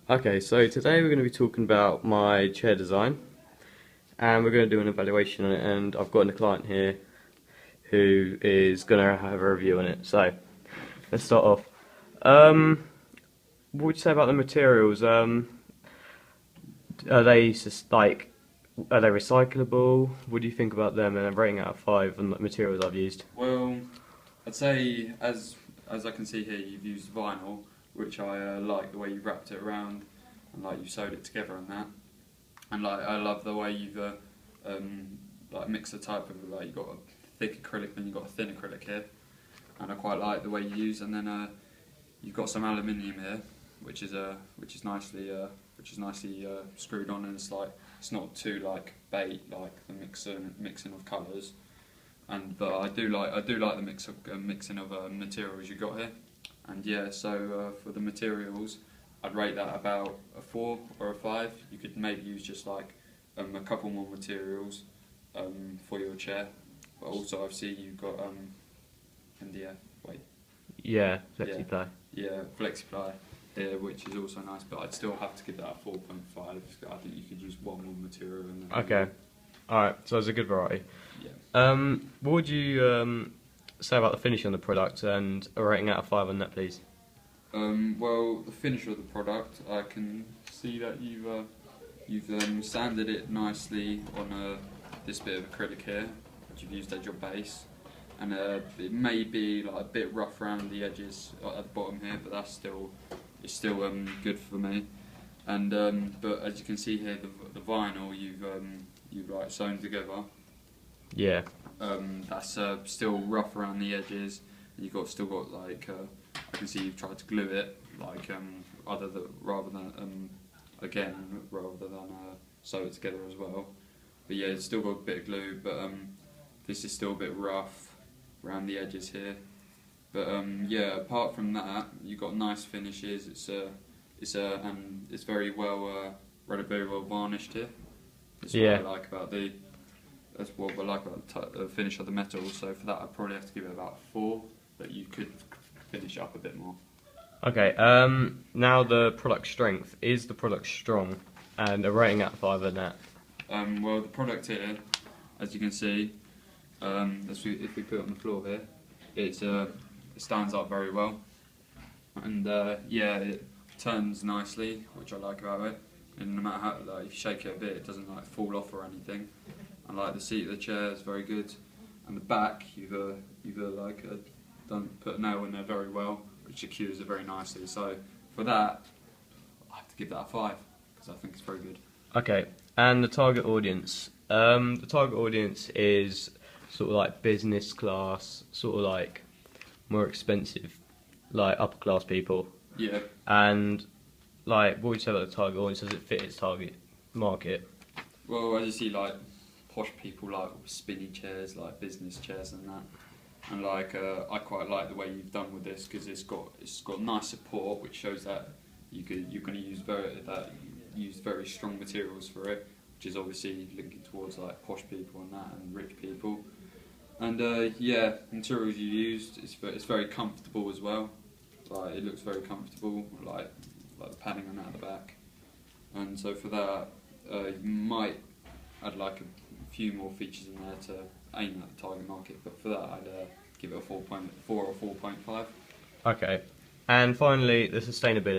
Okay, so today we're going to be talking about my chair design, and we're going to do an evaluation on it, and I've got a client here who is going to have a review on it. So let's start off. What would you say about the materials? Are they just like, are they recyclable? What do you think about them? And a rating out of 5 on the materials I've used. Well, I'd say as I can see here, you've used vinyl, which I like the way you wrapped it around and like you sewed it together and that. And like I love the way you've like mixed the type of, like you've got a thick acrylic and you've got a thin acrylic here. And I quite like the way you use. And then you've got some aluminium here, which is nicely screwed on, and it's not too like bait like the mixing of colours. But I do like the mixing of materials you got here. And yeah, so for the materials, I'd rate that about a 4 or a 5. You could maybe use just like a couple more materials for your chair. But also, I've seen you've got MDF. Wait. Yeah, FlexiPly. Yeah, FlexiPly here, which is also nice. But I'd still have to give that a 4.5. I think you could use one more material. And then Okay. Alright, so it's a good variety. Yeah. What would you say about the finish on the product, and a rating out of 5 on that, please? Well, the finish of the product, I can see that you've sanded it nicely on this bit of acrylic here, which you've used as your base, and it may be like a bit rough around the edges at the bottom here, but it's still good for me. And but as you can see here, the vinyl you've like sewn together. Yeah. That's still rough around the edges. And you've still got like I can see you've tried to glue it like rather than sew it together as well. But yeah, it's still got a bit of glue, but this is still a bit rough around the edges here. But yeah, apart from that, you've got nice finishes. It's very well varnished here. That's what I like about That's what I like about the finish of the metal. So for that, I'd probably have to give it about 4, but you could finish up a bit more. Okay, now the product strength. Is the product strong? And a rating out of 5 on that. Well, the product here, as you can see, if we put it on the floor here, it stands up very well. And yeah, it turns nicely, which I like about it. And no matter how, like, if you shake it a bit, it doesn't like fall off or anything. And like the seat of the chair is very good, and the back you've put a nail in there very well, which secures it very nicely. So for that, I have to give that a 5 because I think it's very good. Okay, and the target audience. The target audience is sort of like business class, sort of like more expensive, like upper class people. Yeah. And like, what would you say about the target audience? Does it fit its target market? Well, as you see, like posh people like spinny chairs, like business chairs and that. And like I quite like the way you've done with this, because it's got nice support, which shows that you're going to use very strong materials for it, which is obviously linking towards like posh people and that, and rich people. And yeah, materials you used, it's very comfortable as well. Like it looks very comfortable, like the padding on that at the back. And so for that, you might add like a few more features in there to aim at the target market, but for that I'd give it a 4.4 or 4.5. Okay, and finally the sustainability.